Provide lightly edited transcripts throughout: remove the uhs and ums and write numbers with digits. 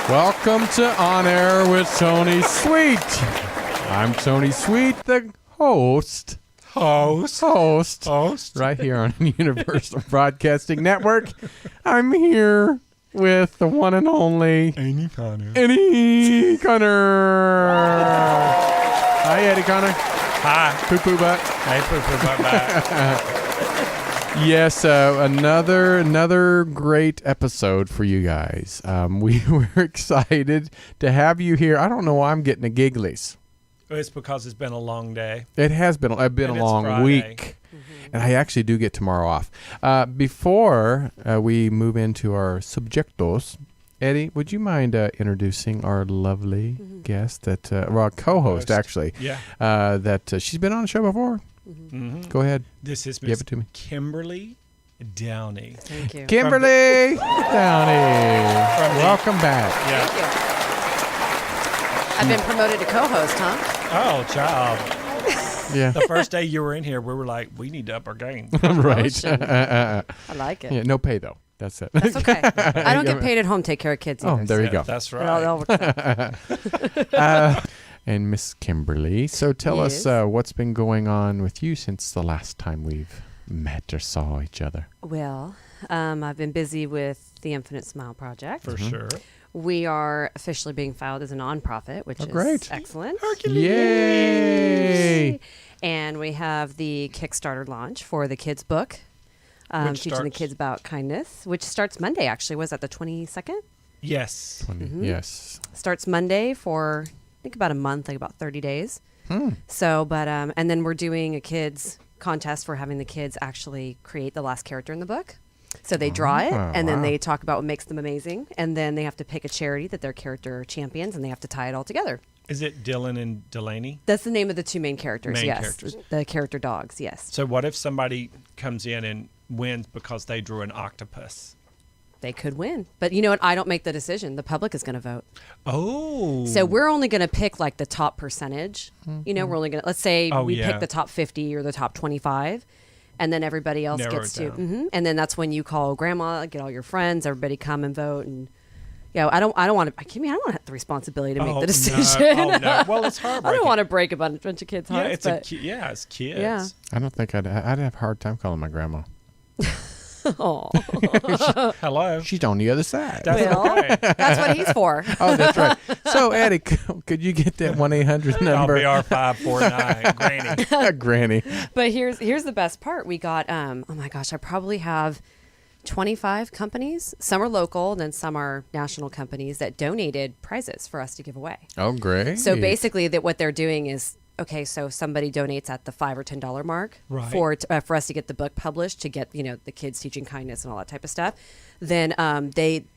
Welcome to On Air with Tony Sweet. I'm Tony Sweet, the host. Right here on Universal Broadcasting Network. I'm here with the one and only Eddie Connor. Eddie Connor. Hi, Eddie Connor. Hi. Poo-poo butt. Hey, poo-poo butt back. Yes, another great episode for you guys. We were excited to have you here. I don't know why I'm getting the gigglies. It's because it's been a long day. It has been. It's been a long Friday. week, and I actually do get tomorrow off. Before we move into our subjectos, Eddie, would you mind introducing our lovely guest that, well, co-host actually? Yeah. That she's been on the show before. Go ahead. This is Give Miss it to me. Kimberly Downey. Thank you. Kimberly Downey. Welcome back. Yeah. Thank you. I've been promoted to co-host, huh? Oh, child. Yeah. The first day you were in here, we were like, we need to up our game. Right. I like it. Yeah, no pay though. That's it. That's okay. I don't get paid at home to take care of kids either. Oh, there you Yeah, go. That's It right. all works out. And Miss Kimberly, so tell us Yes. what's been going on with you since the last time we've met or saw each other. Well, I've been busy with the Infinite Smile Project. For sure. We are officially being filed as a nonprofit, which is great. excellent. Yay! And we have the Kickstarter launch for the kids' book, Which teaching the starts- kids about kindness, which starts Monday, actually. Was that the 22nd? Yes. Yes. Starts Monday for, I think, about a month, like about 30 days. So, but, and then we're doing a kids contest for having the kids actually create the last character in the book. So they draw it, and then wow. they talk about what makes them amazing, and then they have to pick a charity that their character champions, and they have to tie it all together. Is it Dylan and Delaney? That's the name of the two main characters, Main yes. characters. The character dogs, yes. So what if somebody comes in and wins because they drew an octopus? They could win. But you know what? I don't make the decision. The public is going to vote. Oh. So we're only going to pick like the top percentage. You know, we're only going to, let's say Oh, we yeah. pick the top 50 or the top 25. And then everybody else Narrow gets it to, down. and then that's when you call grandma, get all your friends, everybody come and vote. And yeah, I don't want to. I don't want to have the responsibility to make Oh, the decision. No. Oh, no. Well, it's I heartbreaking. don't want to break a bunch of kids' Yeah, hearts. it's it's kids. Yeah. I don't think I'd have a hard time calling my grandma. Oh, Hello. She's on the other side. That's well, okay. that's what he's for. Oh, that's right. So, Eddie, could you get that 1-800 number? RBR549. Granny. Granny. But here's the best part. We got oh my gosh, I probably have 25 companies. Some are local, and then some are national companies that donated prizes for us to give away. Oh, great. So basically, that what they're doing is, okay, so somebody donates at the $5 or $10 mark Right. for us to get the book published, to get the kids teaching kindness and all that type of stuff. Then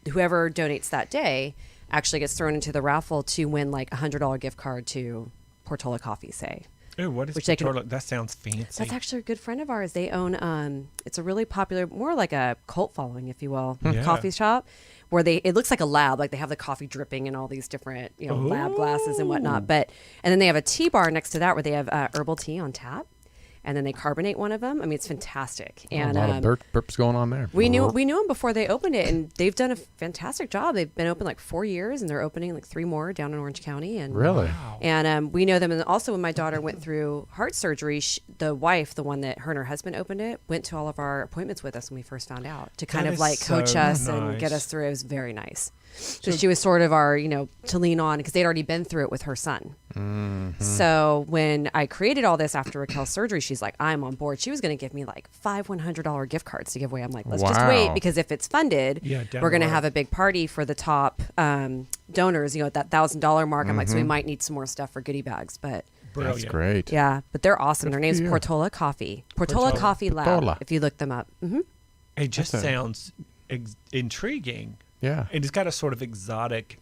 whoever donates that day actually gets thrown into the raffle to win like $100 gift card to Portola Coffee, say. Ooh, what is Which they can- Portola? That sounds fancy. That's actually a good friend of ours. They own it's a really popular, more like a cult following, if you will, Yeah. coffee shop where it looks like a lab, like they have the coffee dripping and all these different lab glasses and whatnot. And then they have a tea bar next to that where they have herbal tea on tap, and then they carbonate one of them. I mean, it's fantastic. And a lot of burps going on there. we knew them before they opened it, and they've done a fantastic job. They've been open like 4 years, and they're opening like 3 more down in Orange County. And Really? Wow. and we know them. And also, when my daughter went through heart surgery, the wife, the one that her and her husband opened it, went to all of our appointments with us when we first found out to kind That of is like coach so us and nice. get us through. It was very nice. So she was sort of our, to lean on, because they'd already been through it with her son. So when I created all this after Raquel's surgery, she's like, I'm on board. She was going to give me like 5 $100 gift cards to give away. I'm like, let's just wait, Wow. because if it's funded, Yeah, down we're going to the road. have a big party for the top donors, at that $1,000 mark. I'm like, so we might need some more stuff for goodie bags. But Brilliant. That's great. yeah, but they're awesome. Their name's you. Portola Coffee. Portola Coffee Lab, Portola. if you look them up. It just That's a- sounds intriguing. Yeah. And it's got a sort of exotic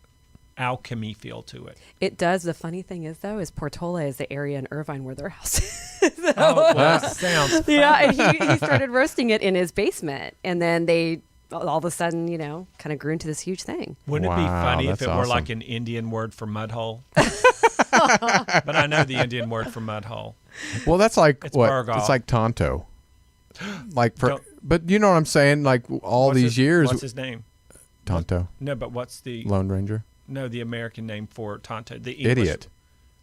alchemy feel to it. It does. The funny thing is, though, is Portola is the area in Irvine where their house is. Oh, well, that sounds fun. Yeah, and he started roasting it in his basement, and then they all of a sudden, kind of grew into this huge thing. Wouldn't it be Wow, funny if that's it were awesome. like an Indian word for mud hole? But I know the Indian word for mud hole. Well, that's like It's what? Virgo. It's like Tonto. Like for, Don't- but you know what I'm saying? Like all What's these his- years, What's his name? Tonto, No, but what's the... Lone Ranger. know the American name for Tonto. The English. Idiot.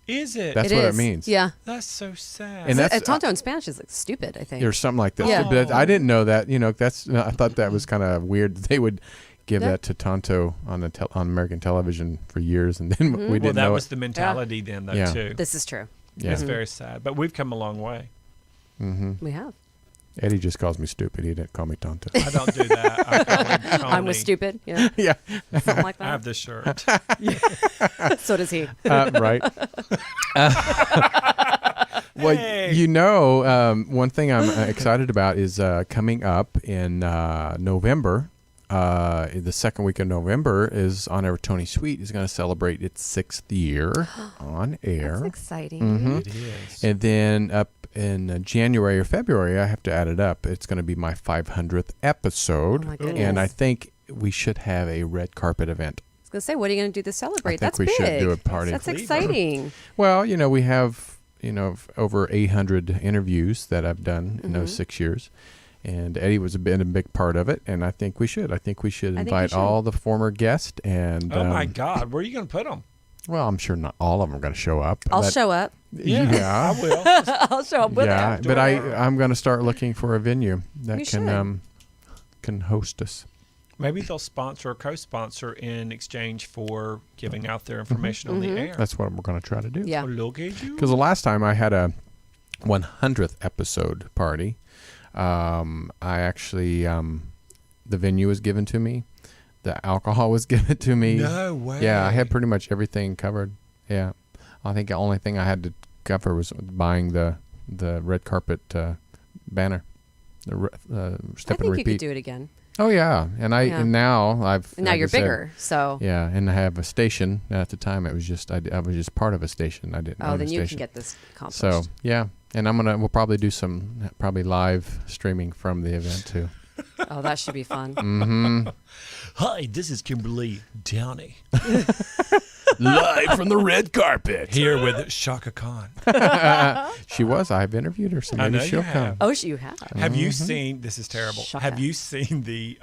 Is it? That's It what is. it means. Yeah. That's so sad. And that's Tonto in Spanish is like stupid, I think. or something like this. Yeah. But I didn't know that. That's I thought that was kind of weird that they would give that to Tonto on on American television for years, and then we didn't well, that know was it. the mentality then, though, Yeah. too. This is true. Yeah. It's very sad, but we've come a long way. We have. Eddie just calls me stupid. He didn't call me Tonto. I don't do that. I call him Tony. I'm with stupid. Yeah. Yeah. Something like I have that. this shirt. So does he. Right. Well, Hey. one thing I'm excited about is coming up in November. The second week of November is On Air with Tony Sweet is going to celebrate its 6th year on air. That's exciting. It is. And then up in January or February, I have to add it up. It's going to be my 500th episode. Oh my goodness. And I think we should have a red carpet event. I was going to say, what are you going to do to celebrate? I think That's we big. should do a party. That's Please. exciting. Well, we have, over 800 interviews that I've done in those 6 years. And Eddie was been a big part of it. And I think we should. I think we should invite all the former guests. And Oh, my God. Where are you going to put them? well, I'm sure not all of them are going to show up. I'll but- show up. Yeah. I will. I'll show up with Yeah, them. but I'm going to start looking for a venue that You can host us. Maybe they'll sponsor or co-sponsor in exchange for giving out their information on the air. That's what we're going to try to do. Yeah. Oh, look at you. Because the last time I had a 100th episode party, I actually the venue was given to me, the alcohol was given to me. No way. Yeah, I had pretty much everything covered. Yeah, I think the only thing I had to cover was buying the red carpet banner, the step I think and you repeat. could do it again. Oh yeah, and Yeah. now I've And now like you're I said, bigger, so. Yeah, and I have a station. At the time, it was just I was just part of a station. I didn't. Oh, own then a you station. can get this accomplished. So yeah, and we'll probably do some live streaming from the event too. Oh, that should be fun. Mm-hmm. Hi, this is Kimberly Downey. Live from the red carpet. Here with Shaka Khan. She was. I've interviewed her, so I maybe know she'll you have. come. Oh, you have. Have you seen, this is terrible, Shaka. have you seen the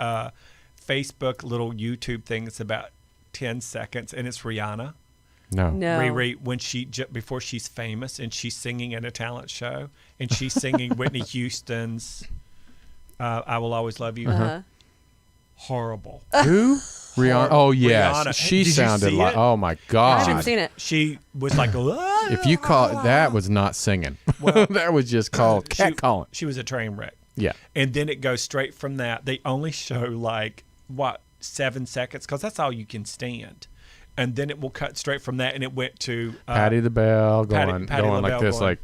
Facebook little YouTube thing that's about 10 seconds and it's Rihanna? No. No. Riri, when before she's famous and she's singing at a talent show and she's singing Whitney Houston's I Will Always Love You. Uh-huh. Horrible. Who? Rihanna. Oh yes, Rihanna. she Did you sounded see like. it? Oh my I God. haven't seen it. She was like, If you call that was not singing. Well, that was just called catcalling. She was a train wreck. Yeah. And then it goes straight from that. They only show like, 7 seconds? Because that's all you can stand. And then it will cut straight from that, and it went to Patty the Bell going Patti going like LaBelle this, going.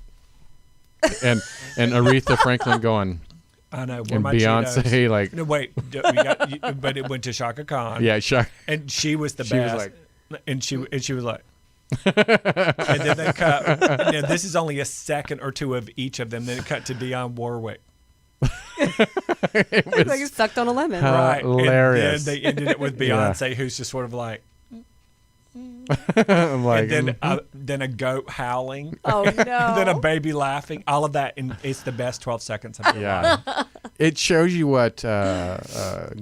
like, and Aretha Franklin going, I know. Where and my Beyonce Cheetos? like, No, wait. But it went to Shaka Khan. yeah, Shaka. And she was the She was best. And she was like, and then they cut. And this is only a second or two of each of them. Then it cut to Dionne Warwick. It's like you sucked on a lemon. Right. Hilarious. And then they ended it with Yeah. Beyonce, who's just sort of like, I'm like, and then a goat howling. Oh, no. Then a baby laughing. All of that, and it's the best 12 seconds of your life. yeah. It shows you what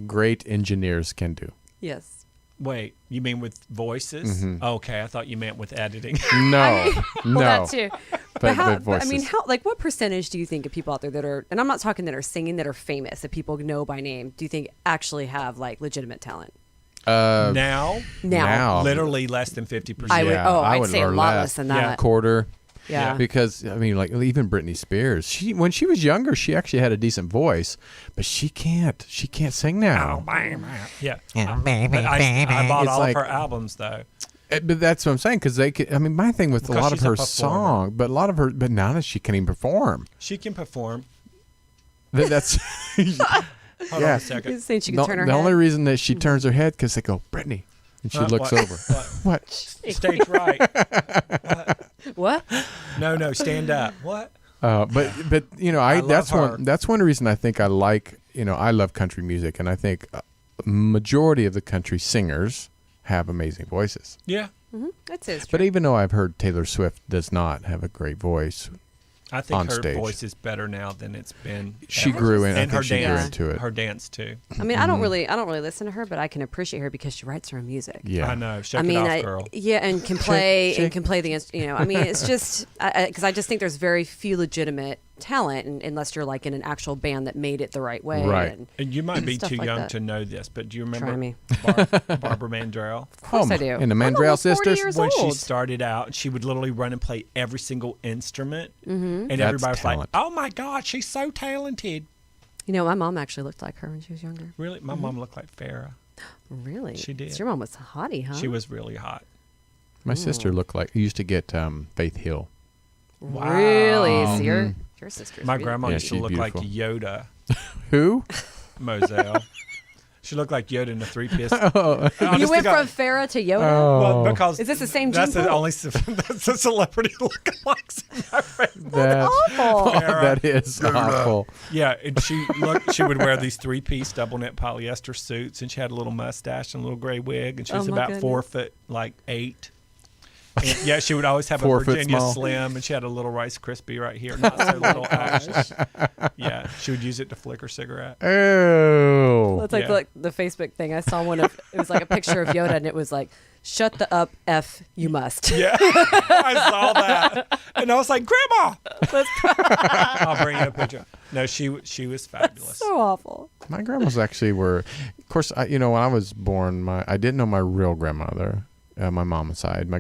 great engineers can do. Yes. Wait, you mean with voices? Mhm. Okay, I thought you meant with editing. No, no. Well, that too. But how, voices. I mean, what percentage do you think of people out there that are, and I'm not talking that are singing, that are famous, that people know by name, do you think actually have like legitimate talent? Now, now, literally less than 50%. I would, Yeah, I I'd would say a or lot less. less than Yeah. that. quarter. Yeah. Because I mean, like even Britney Spears, when she was younger, she actually had a decent voice, but she can't sing now. Yeah. But I bought It's all like- of her albums, though. But that's what I'm saying, because they could. I mean, my thing with Because a lot of she's a her performer. but now that she can't even perform, She can perform. that's Hold on Yeah. a second. You're saying she can turn her the head? only reason that she turns her head because they go Britney, and she looks What? over. What? What? Stage right. What? No, stand up. What? But I love that's her. that's one reason I think I like I love country music, and I think a majority of the country singers have amazing voices. Yeah. Mm-hmm. That's his. But even though I've heard Taylor Swift does not have a great voice, I think on her stage. voice is better now than it's been. She ever. grew in. I and think her she grew dance, into it. her dance too. I mean, I don't really listen to her, but I can appreciate her because she writes her own music. Yeah. I know. Shake it off, girl. Yeah, and can play shake. and can play the I mean, it's just because I just think there's very few legitimate talent unless you're like in an actual band that made it the right way. Right. And you might be stuff too like young that. to know this, but do you remember Try me. Barbara Mandrell? Of course I do. And the I'm Mandrell almost 40 sisters? years When she old. started out, she would literally run and play every single instrument, and That's everybody was talent. like, "Oh my God, she's so talented!" You know, my mom actually looked like her when she was younger. Really, my mom looked like Farrah. Really? She did. So your mom was hottie, huh? She was really hot. My sister looked like used to get Faith Hill. Really? So your sister's My really- grandma Yeah, used to she's look like beautiful. Yoda. Who? Moselle. She looked like Yoda in a three-piece. You went from Farrah to Yoda? Oh. Well, because Is this the same that's gene the pool? only that's the celebrity lookalikes in my family. That, Awful. that is awful. Yeah, and she would wear these three-piece double knit polyester suits, and she had a little mustache and a little gray wig, and she was Oh, my about 4 foot, like 8. And yeah, she would always have a 4 foot Virginia small. Slim, and she had a little Rice Krispie right here, not so little actually. Yeah, she would use it to flick her cigarette. Oh. That's like Yeah. the Facebook thing. I saw one of it was like a picture of Yoda, and it was like, "Shut the up, F, you must." Yeah, I saw that, and I was like, "Grandma." I'll bring you a picture. No, she was fabulous. So awful. My grandmas actually were. Of course, when I was born, I didn't know my real grandmother. My mom's side. My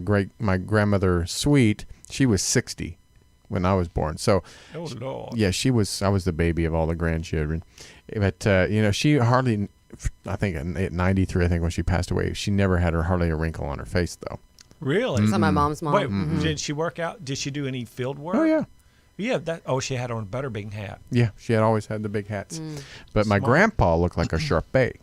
grandmother, Sweet, she was 60 when I was born. So, Oh Lord. yeah, I was the baby of all the grandchildren. But, she hardly, I think at 93, I think when she passed away, she never had hardly a wrinkle on her face, though. Really? So my mom's mom. Wait, did she work out? Did she do any field work? Oh, yeah. Yeah, she had on a butterbean hat. Yeah, she had always had the big hats. But my Smart. grandpa looked like a Sharpei.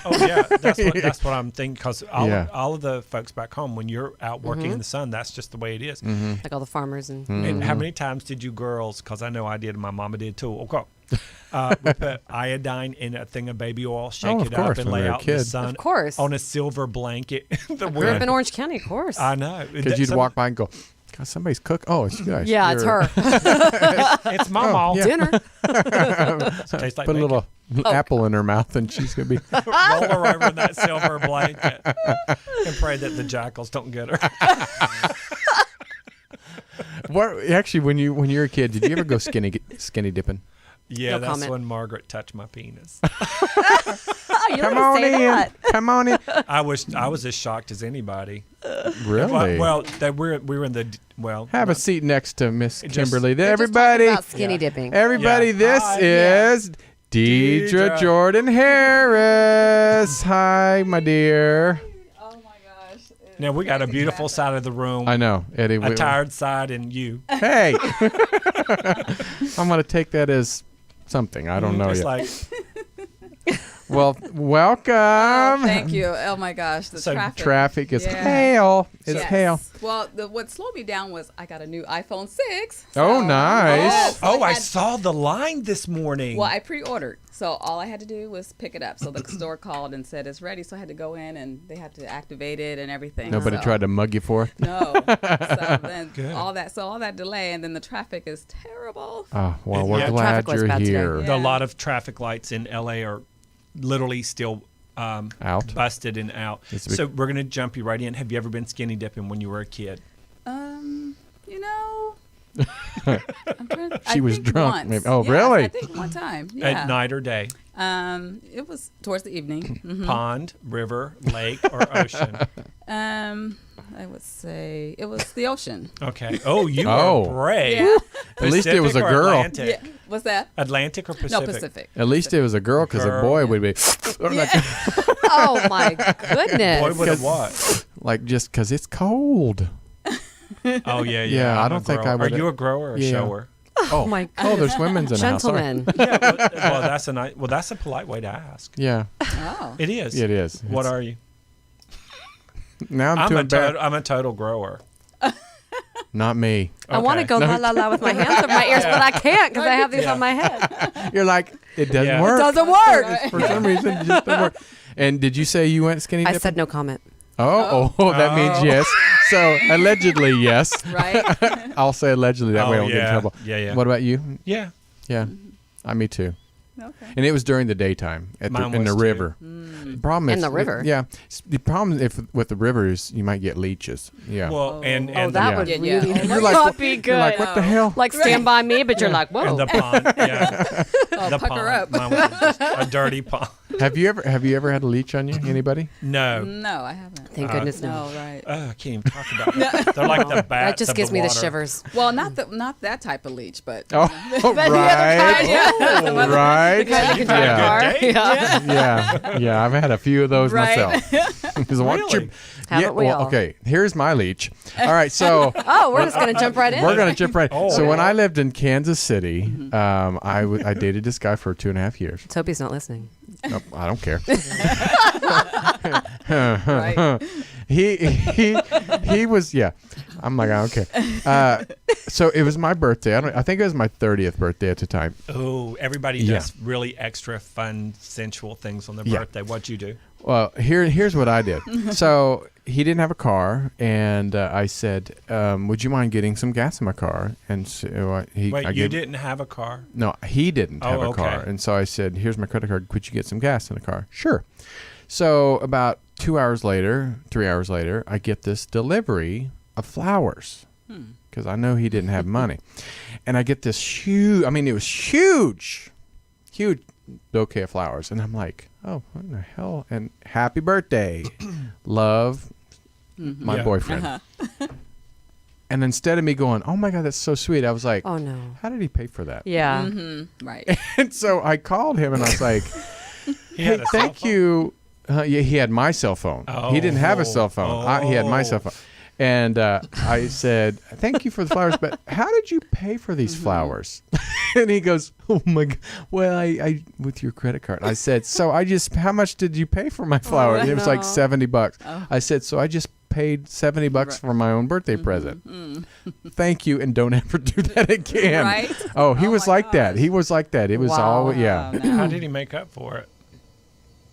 Oh yeah, that's what I'm thinking. Because Yeah. all of the folks back home, when you're out working in the sun, that's just the way it is. Like all the farmers and And how many times did you girls? Because I know I did, and my mama did too. Okay, we put iodine in a thing of baby oil, shake Oh, it of up, course, and when lay we were out in the kids. sun. Of course. On a silver blanket. Grew up in Orange County, of course. I know. Because you'd walk by and go, God, somebody's cook. Oh, it's you guys. Yeah, it's You're- her. It's mama. yeah. Dinner. Tastes like Put a bacon. little apple in her mouth and she's going to be. Roll her over in that silver blanket and pray that the jackals don't get her. Actually, when you were a kid, did you ever go skinny dipping? Yeah, No that's comment. when Margaret touched my penis. Oh, you don't Come on say in. that. Come on in. I was as shocked as anybody. Really? Well, we were in the have a seat next to Miss Just- Kimberly. We're just Everybody, talking about skinny Yeah. dipping. everybody, Yeah. this Hi. Yeah. is Deidre Deidre. Jordan Harris. Hi, my dear. Oh my gosh. Now we got a beautiful side of the room, I know, Eddie. a tired side, and you. Hey, I'm gonna take that as something. I don't know It's yet. like Well, welcome. Thank you. Oh my gosh, the So traffic. Traffic is Yeah. hail. It's Yes. hail. Well, what slowed me down was I got a new iPhone 6. Oh, nice. Yes, oh, I had- saw the line this morning. Well, I pre-ordered, so all I had to do was pick it up. So the store called and said it's ready, so I had to go in and they had to activate it and everything. Nobody so, tried to mug you for it. No. So then Good. all that delay, and then the traffic is terrible. Oh, well, And we're yeah, glad traffic was you're bad today. here. Yeah. A lot of traffic lights in LA are literally still Out. busted and out. It's a big- So we're gonna jump you right in. Have you ever been skinny dipping when you were a kid? You know. I'm trying to, She I was think drunk, once. maybe. Oh, Yes, really? I think one time. Yeah. At night or day? It was towards the evening. Mhm. Pond, river, lake, or ocean? I would say it was the ocean. Okay. Oh, you Oh. are brave. Yeah. At least it was a Pacific or girl. Atlantic? Yeah. What's that? Atlantic or Pacific? No, Pacific. At least it was a girl, because a Girl. boy would be Oh my goodness. Boy, would have what? like, just because it's cold. Oh, yeah, yeah. Yeah, I I'm don't a think grower. I would- Are you a grower or a Yeah. shower? Oh my Oh, there's women's in the house. Sorry. gentlemen. Yeah, well, that's a polite way to ask. Yeah, Oh. It is. it is. What It's- are you? Now I'm too embarrassed. I'm a total grower. Not me. I want to Okay. go la la la with my hands over my ears, but I can't because I have these Yeah. on my head. You're like, it doesn't Yeah. work. Doesn't work. For some reason, it just doesn't work. And did you say you went skinny I dipping? said no comment. That means yes. So allegedly, yes. Right? I'll say allegedly. That way I don't get in yeah. trouble. Yeah. What about you? Yeah. Yeah. Me too. Okay. And it was during the daytime in Mine the was too. river. The problem is In the river? Yeah. The problem with the river is you might get leeches. Yeah. Well, and Oh, that would Yeah. really You're like, not be good. You're like, what the hell? Like Stand By Me, but you're like, whoa. and the pond. Yeah. Oh, The pucker pond. up. Mine was just a dirty pond. Have you ever had a leech on you? Anybody? No. No, I haven't. Thank goodness no. No, right. I can't even talk about it. They're like the bats That just of gives the me the water. shivers. Well, not that type of leech, but Oh, right. yeah. Right. Kind you can drive a Yeah. car. Good day. Yeah. Yeah. I've had a few of those Right. myself. 'Cause once Really? you- Haven't we all? Okay. Here's my leech. All right. So. Oh, we're just going to jump right in. We're gonna jump right. Oh. So when I lived in Kansas City, I dated this guy for 2.5 years. Let's hope he's not listening. Nope, I don't care. Right. He was I'm like, I don't care. So it was my birthday. I think it was my 30th birthday at the time. Oh, everybody Yeah. does really extra fun, sensual things on their Yeah. birthday. What'd you do? Well, here's what I did. So he didn't have a car, and I said, "Would you mind getting some gas in my car?" And so Wait, I you gave, didn't have a car? No, he didn't have a okay. car, and so I said, "Here's my credit card. Could you get some gas in the car?" Sure. So about 3 hours later, I get this delivery of flowers because I know he didn't have money, and I get this huge. I mean, it was huge bouquet of flowers, and I'm like, "Oh, what in the hell?" And happy birthday, love, my Yeah. boyfriend. And instead of me going, "Oh my God, that's so sweet," I was like, Oh, no. "How did he pay for that?" Yeah. Mm-hmm. Right. And so I called him and I was like, He "Hey, had a cell thank phone? you." Yeah, he had my cell phone. He didn't have a cell phone. He had my cell phone. And I said, "Thank you for the flowers, but how did you pay for these flowers?" And he goes, "Oh my God, well, I with your credit card." I said, "So how much did you pay for my flowers?" And it was like no. $70. I said, "So I just paid $70 for my own birthday present. Thank you, and don't ever do that again." Right? Oh, he Oh was my like that. gosh. He was like that. It was Wow. all yeah. Oh, no. How did he make up for it?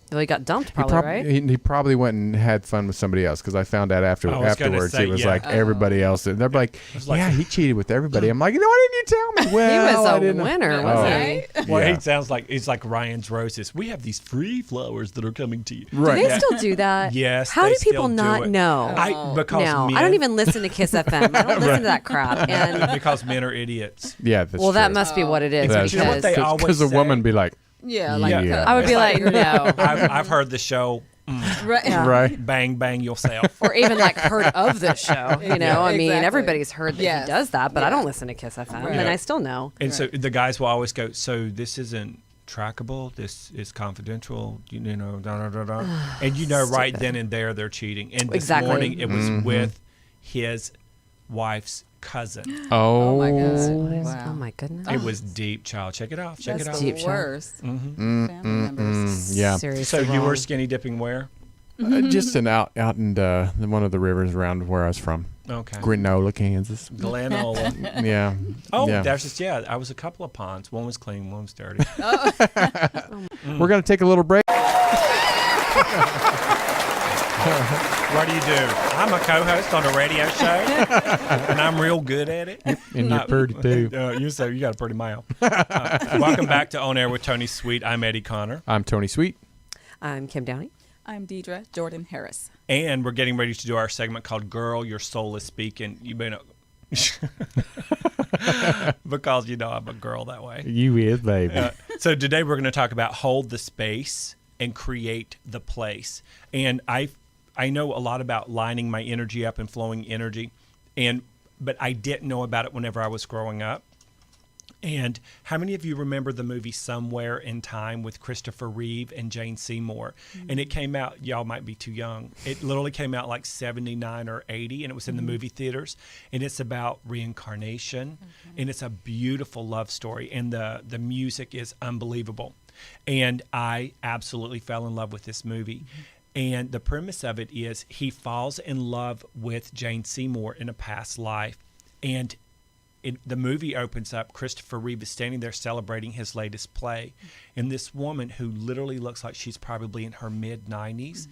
Well, he got dumped He, probably, right? he probably went and had fun with somebody else because I found out I was gonna afterwards say, it was yeah. like everybody else. And they're like, was like- "Yeah, he cheated with everybody." I'm like, "Why didn't you tell me?" Well, He was I a didn't know." winner, Oh. wasn't he? Right? Well, Yeah. he sounds like he's like Ryan's Roses. We have these free flowers that are coming to you. Do Right. they still do that? Yes, How they do people still do not it. know? Because No, men, I don't even listen to Kiss FM. I don't listen to that crap. And because men are idiots. Yeah, that's well, that true. must be what it is. That's You know what because they always because a say? woman be like, Yeah, like Yeah. I would be like, no. I've heard the show right. Yeah. right? Bang Bang Yourself. Or even like heard of the show. You know, Yeah, I mean, exactly. everybody's heard that Yes. he does that, but I Yeah. don't listen to Kiss FM, Right. and I still know. And so the guys will always go, "So this isn't trackable. This is confidential. You know, da da da da." And you know, right Stupid. then and there, they're cheating. And this Exactly. morning, it was Mm-hmm. with his wife's cousin. Oh, my gosh. Oh Wow. my goodness. It was deep, child. Check it out. Check That's it out. deep. the show. worst. Mm-hmm. Family members. yeah. Seriously So you were wrong. skinny dipping where? Just out in one of the rivers around where I was from, Okay. Granola, Kansas. Glenola. Yeah. Oh, yeah. there's just I was a couple of ponds. One was clean, one was dirty. We're gonna take a little break. What do you do? I'm a co-host on a radio show, and I'm real good at it. And you're pretty too. You got a pretty mouth. Welcome back to On Air with Tony Sweet. I'm Eddie Connor, I'm Tony Sweet. I'm Kim Downey. I'm Deidre Jordan Harris. and we're getting ready to do our segment called "Girl, Your Soul Is Speaking." You may know. Because I'm a girl that way. You is, baby. So today we're going to talk about hold the space and create the place. And I know a lot about lining my energy up and flowing energy, but I didn't know about it whenever I was growing up. And how many of you remember the movie Somewhere in Time with Christopher Reeve and Jane Seymour? And it came out, y'all might be too young. It literally came out like 79 or 80, and it was in the movie theaters. And it's about reincarnation, and it's a beautiful love story, and the music is unbelievable. And I absolutely fell in love with this movie. And the premise of it is he falls in love with Jane Seymour in a past life. And the movie opens up, Christopher Reeve is standing there celebrating his latest play. And this woman who literally looks like she's probably in her mid-90s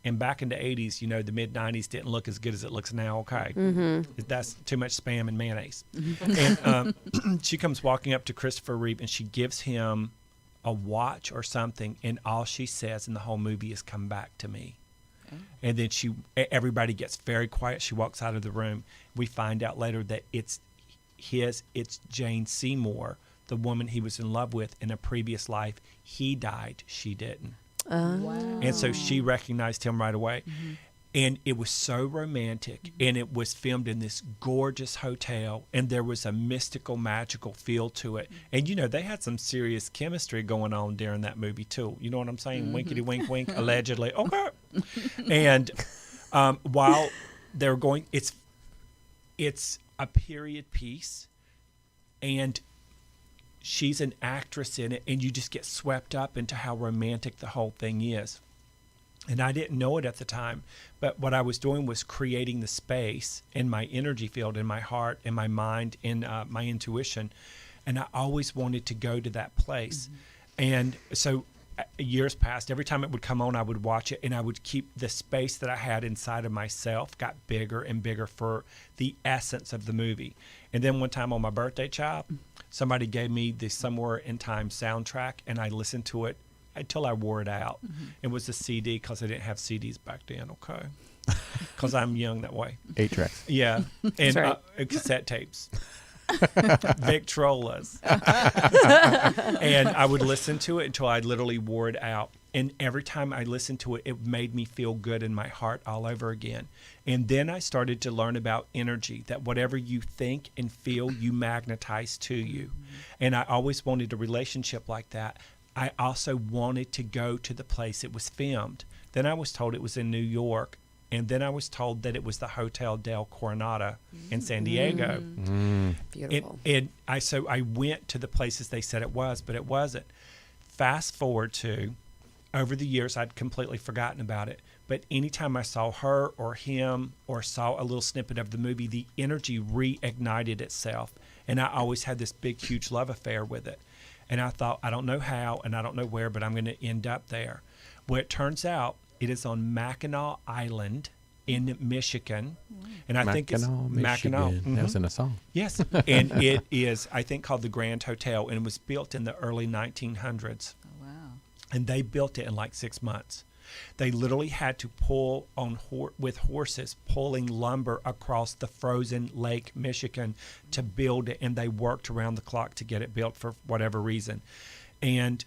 And back in the 80s, the mid 90s didn't look as good as it looks now. Okay. That's too much Spam and mayonnaise. And she comes walking up to Christopher Reeve and she gives him a watch or something. And all she says in the whole movie is, "Come back to me." And then everybody gets very quiet. She walks out of the room. We find out later that it's Jane Seymour, the woman he was in love with in a previous life. He died. She didn't. Wow. And so she recognized him right away. And it was so romantic. And it was filmed in this gorgeous hotel. And there was a mystical, magical feel to it. And, they had some serious chemistry going on during that movie, too. You know what I'm saying? Winkety wink wink, allegedly. Okay. And while they're going, it's a period piece. And she's an actress in it, and you just get swept up into how romantic the whole thing is. And I didn't know it at the time, but what I was doing was creating the space in my energy field, in my heart, in my mind, in my intuition. And I always wanted to go to that place. And so years passed. Every time it would come on, I would watch it, and I would keep the space that I had inside of myself got bigger and bigger for the essence of the movie. And then one time on my birthday, child, somebody gave me the Somewhere in Time soundtrack, and I listened to it until I wore it out. It was a CD because I didn't have CDs back then, okay? Because I'm young that way. 8 tracks. Yeah. And right. cassette tapes. Victrolas. And I would listen to it until I literally wore it out. And every time I listened to it, it made me feel good in my heart all over again. And then I started to learn about energy, that whatever you think and feel, you magnetize to you. And I always wanted a relationship like that. I also wanted to go to the place it was filmed. Then I was told it was in New York. And then I was told that it was the Hotel del Coronado in San Diego. Beautiful. So I went to the places they said it was, but it wasn't. Fast forward to, over the years, I'd completely forgotten about it. But anytime I saw her or him or saw a little snippet of the movie, the energy reignited itself. And I always had this big, huge love affair with it. And I thought, I don't know how and I don't know where, but I'm going to end up there. Well, it turns out it is on Mackinac Island in Michigan. And I think it's Mackinac. That was in a song. Yes. And it is, I think, called the Grand Hotel. And it was built in the early 1900s. Oh, wow. And they built it in like 6 months. They literally had to pull with horses, pulling lumber across the frozen Lake Michigan to build it. And they worked around the clock to get it built for whatever reason. And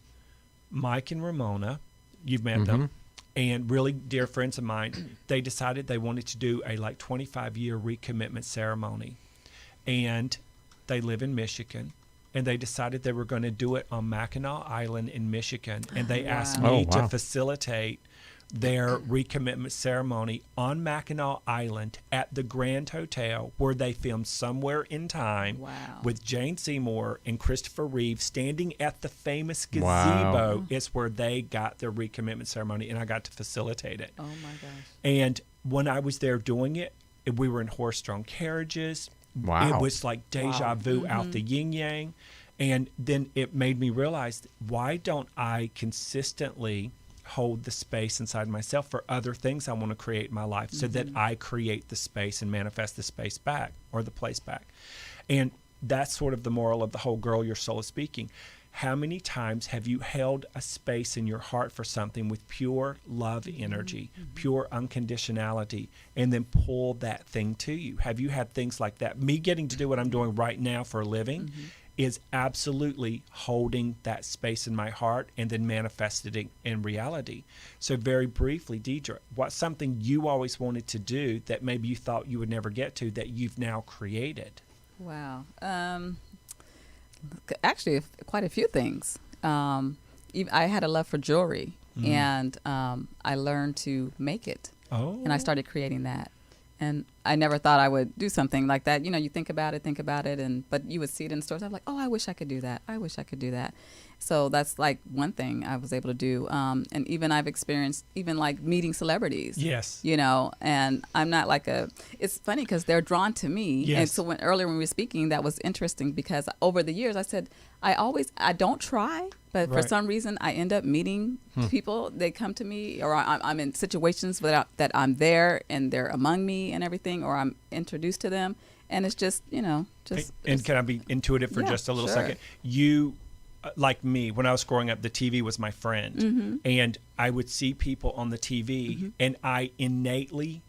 Mike and Ramona, you've met them, and really dear friends of mine, they decided they wanted to do a 25-year recommitment ceremony. And they live in Michigan. And they decided they were going to do it on Mackinac Island in Michigan. And they asked me to facilitate their recommitment ceremony on Mackinac Island at the Grand Hotel, where they filmed Somewhere in Time with Jane Seymour and Christopher Reeve standing at the famous gazebo. It's where they got their recommitment ceremony, and I got to facilitate it. Oh, my gosh. And when I was there doing it, we were in horse-drawn carriages. Wow. It was like deja vu out the yin-yang. And then it made me realize, why don't I consistently hold the space inside myself for other things I want to create in my life, so that I create the space and manifest the space back, or the place back. And that's sort of the moral of the whole Girl Your Soul is Speaking. How many times have you held a space in your heart for something with pure love energy, pure unconditionality, and then pull that thing to you? Have you had things like that? Me getting to do what I'm doing right now for a living is absolutely holding that space in my heart and then manifesting it in reality. So very briefly, Deidre, what's something you always wanted to do that maybe you thought you would never get to that you've now created? Wow. Actually, quite a few things. I had a love for jewelry, and I learned to make it. Oh. And I started creating that. And I never thought I would do something like that. You know, you think about it, but you would see it in stores. I'm like, oh, I wish I could do that. I wish I could do that. So that's like one thing I was able to do. And even I've experienced even like meeting celebrities. Yes. You know, and I'm not like it's funny because they're drawn to me. Yes. And so earlier when we were speaking, that was interesting because over the years I said, I don't try, but for some reason I end up meeting people. They come to me, or I'm in situations that I'm there and they're among me and everything, or I'm introduced to them. And it's just, you know, And can I be intuitive for just a little second? You, like me, when I was growing up, the TV was my friend. And I would see people on the TV and I innately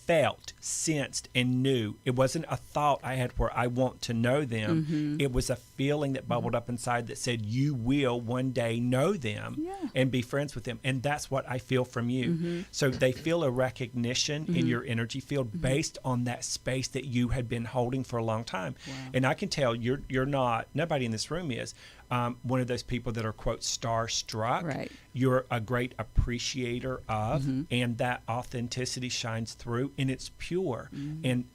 felt, sensed, and knew. It wasn't a thought I had where I want to know them. It was a feeling that bubbled up inside that said, you will one day know them and be friends with them. And that's what I feel from you. So they feel a recognition in your energy field based on that space that you had been holding for a long time. Wow. And I can tell you're not, nobody in this room is, one of those people that are, quote, starstruck. Right. You're a great appreciator of, and that authenticity shines through, and it's pure. And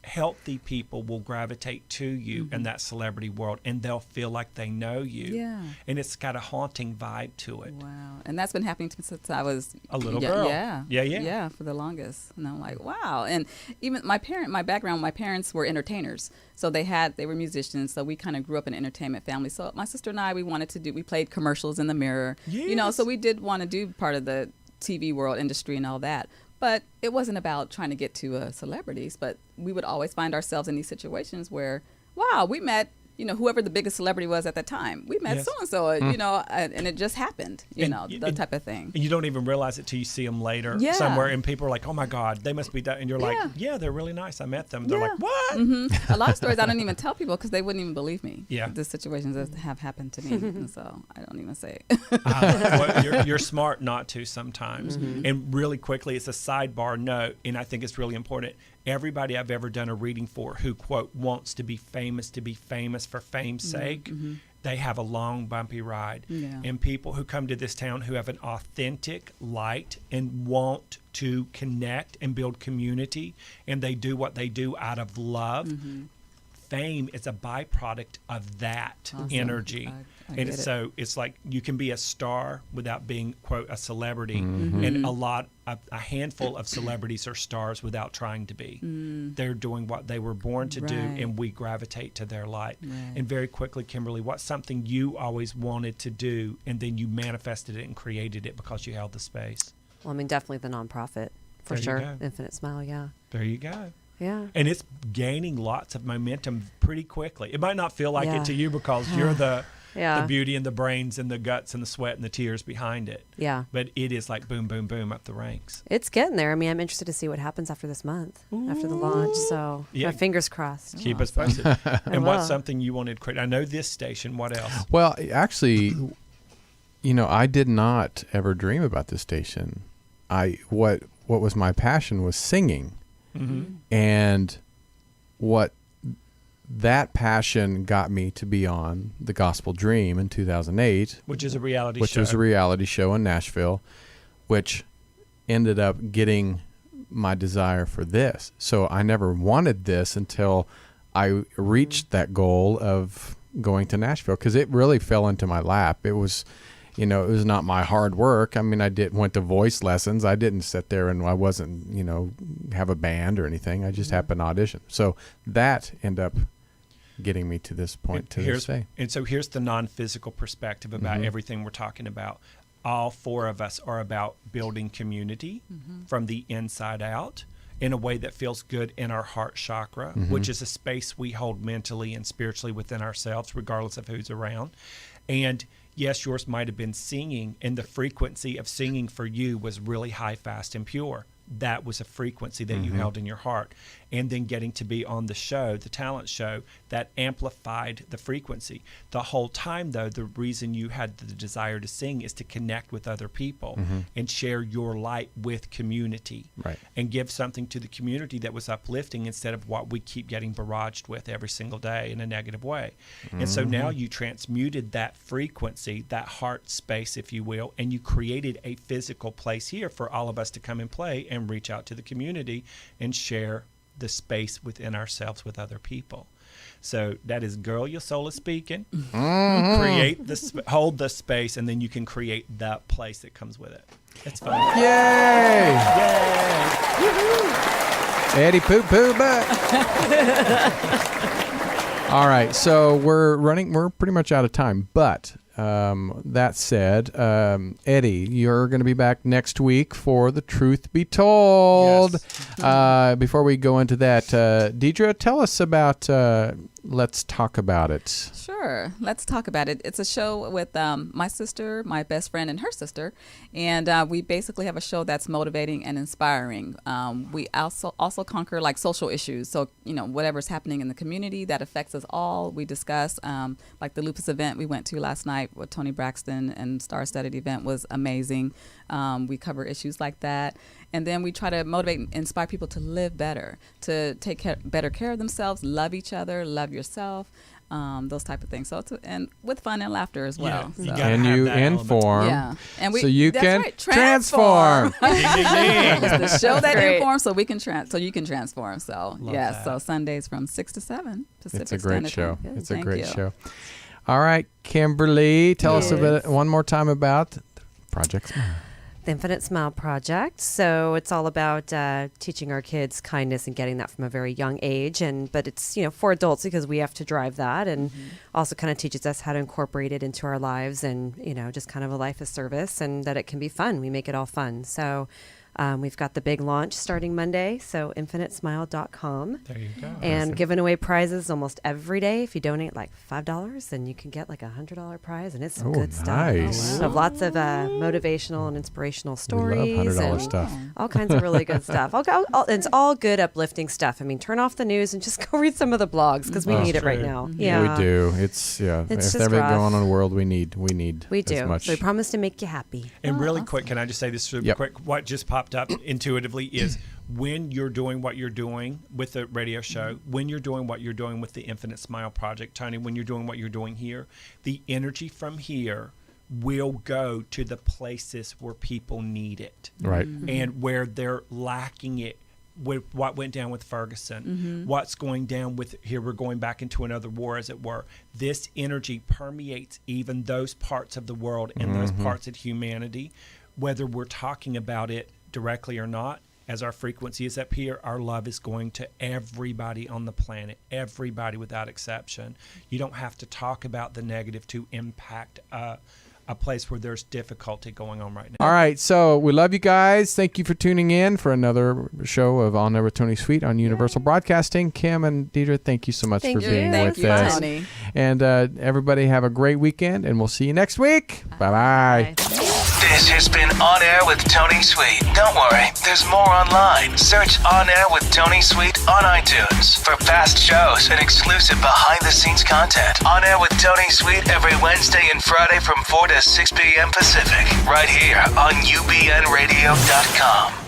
healthy people will gravitate to you in that celebrity world, and they'll feel like they know you. Yeah. And it's got a haunting vibe to it. Wow. And that's been happening to me since I was a little girl. Yeah, for the longest. And I'm like, wow. And even my parents were entertainers. So they were musicians. So we kind of grew up in an entertainment family. So my sister and I, we played commercials in the mirror. Yes. You know, so we did want to do part of the TV world industry and all that. But it wasn't about trying to get to celebrities, but we would always find ourselves in these situations where, wow, we met, you know, whoever the biggest celebrity was at the time. We met so-and-so, you know, and it just happened, that type of thing. And you don't even realize it till you see them later somewhere, and people are like, oh, my God, they must be that. And you're like, yeah, they're really nice. I met them. They're like, what? A lot of stories I don't even tell people because they wouldn't even believe me. Yeah. The situations that have happened to me. And so I don't even say well, you're smart not to sometimes. And really quickly, it's a sidebar note, and I think it's really important. Everybody I've ever done a reading for who, quote, wants to be famous for fame's sake, they have a long, bumpy ride. Yeah. And people who come to this town who have an authentic light and want to connect and build community, and they do what they do out of love, fame is a byproduct of that energy. And it's like you can be a star without being, quote, a celebrity. And a handful of celebrities are stars without trying to be. They're doing what they were born to do, and we gravitate to their light. And very quickly, Kimberly, what's something you always wanted to do, and then you manifested it and created it because you held the space? Well, I mean, definitely the nonprofit, for There you sure. go. Infinite Smile, yeah. There you go. Yeah. And it's gaining lots of momentum pretty quickly. It might not feel like it to you because you're the beauty and the brains and the guts and the sweat and the tears behind it. Yeah. But it is like boom, boom, boom up the ranks. It's getting there. I mean, I'm interested to see what happens after this month, after the launch. So Yeah. my fingers crossed. Keep us posted. And what's something you wanted to create? I know this station. What else? Well, actually, you know, I did not ever dream about this station. What was my passion was singing. And what that passion got me to be on The Gospel Dream in 2008, Which is a reality show. which was a reality show in Nashville, which ended up getting my desire for this. So I never wanted this until I reached that goal of going to Nashville, because it really fell into my lap. It was, you know, it was not my hard work. I mean, I went to voice lessons. I didn't sit there and I wasn't, you know, have a band or anything. I just happened to audition. So that ended up getting me to this point to this day. And so here's the non-physical perspective about everything we're talking about. All four of us are about building community from the inside out in a way that feels good in our heart chakra, which is a space we hold mentally and spiritually within ourselves, regardless of who's around. And yes, yours might have been singing, and the frequency of singing for you was really high, fast, and pure. That was a frequency that you held in your heart. And then getting to be on the show, the talent show, that amplified the frequency. The whole time, though, the reason you had the desire to sing is to connect with other people and share your light with community. Right. And give something to the community that was uplifting instead of what we keep getting barraged with every single day in a negative way. And so now you transmuted that frequency, that heart space, if you will, and you created a physical place here for all of us to come and play and reach out to the community and share the space within ourselves with other people. So that is Girl Your Soul is Speaking. Create hold the space, and then you can create the place that comes with it. It's fun. Yay! Eddie poop butt. All right, so we're pretty much out of time, but that said, Eddie, you're going to be back next week for The Truth Be Told. Yes. Before we go into that, Deidre, tell us about Let's Talk About It. Sure. Let's Talk About It. It's a show with my sister, my best friend, and her sister. And we basically have a show that's motivating and inspiring. We also conquer like social issues. So, whatever's happening in the community that affects us all, we discuss. Like the lupus event we went to last night with Tony Braxton and Star-Studded event was amazing. We cover issues like that. And then we try to motivate and inspire people to live better, to take better care of themselves, love each other, love yourself, those type of things. So and with fun and laughter as well. Yeah, So. Can you inform? Yeah, and so you can right, transform. It's the show that Great. informs, so you can transform. So Love yes, that. so Sundays from 6 to 7 Pacific It's a great Standard show. Time. It's a Thank great you. show. All right, Kimberly, tell us a Yes. bit one more time about Project Smile. The Infinite Smile Project. So it's all about teaching our kids kindness and getting that from a very young age. But it's for adults because we have to drive that, and also kind of teaches us how to incorporate it into our lives, and just kind of a life of service, and that it can be fun. We make it all fun. So we've got the big launch starting Monday. So infinitesmile.com. There you go. And giving away prizes almost every day. If you donate like $5, then you can get like a $00 prize, and it's some good stuff. Nice. So have lots of motivational and inspirational stories. We love $100 and stuff. all kinds of really good stuff. It's all good, uplifting stuff. I mean, turn off the news and just go read some of the blogs because we Oh. need it right True. now. Yeah, Yeah, we do. It's It's if just everything rough. going on in the world, we need We as do. much. So we promise to make you happy. And really quick, can I just say this super Yep. quick? What just popped up intuitively is when you're doing what you're doing with the radio show, when you're doing what you're doing with the Infinite Smile Project, Tony, when you're doing what you're doing here, the energy from here will go to the places where people need it. Right. And where they're lacking it. With what went down with Ferguson, what's going down with here, we're going back into another war, as it were. This energy permeates even those parts of the world and those parts of humanity, whether we're talking about it directly or not. As our frequency is up here, our love is going to everybody on the planet, everybody without exception. You don't have to talk about the negative to impact a place where there's difficulty going on right now. All right, so we love you guys. Thank you for tuning in for another show of On Air with Tony Sweet on Universal Broadcasting. Kim and Deidre, thank you so much for being Thank with you, us. Tony. And everybody have a great weekend, and we'll see you next week. Bye-bye. This has been On Air with Tony Sweet. Don't worry, there's more online. Search On Air with Tony Sweet on iTunes for past shows and exclusive behind-the-scenes content. On Air with Tony Sweet every Wednesday and Friday from 4 to 6 p.m. Pacific, right here on ubnradio.com.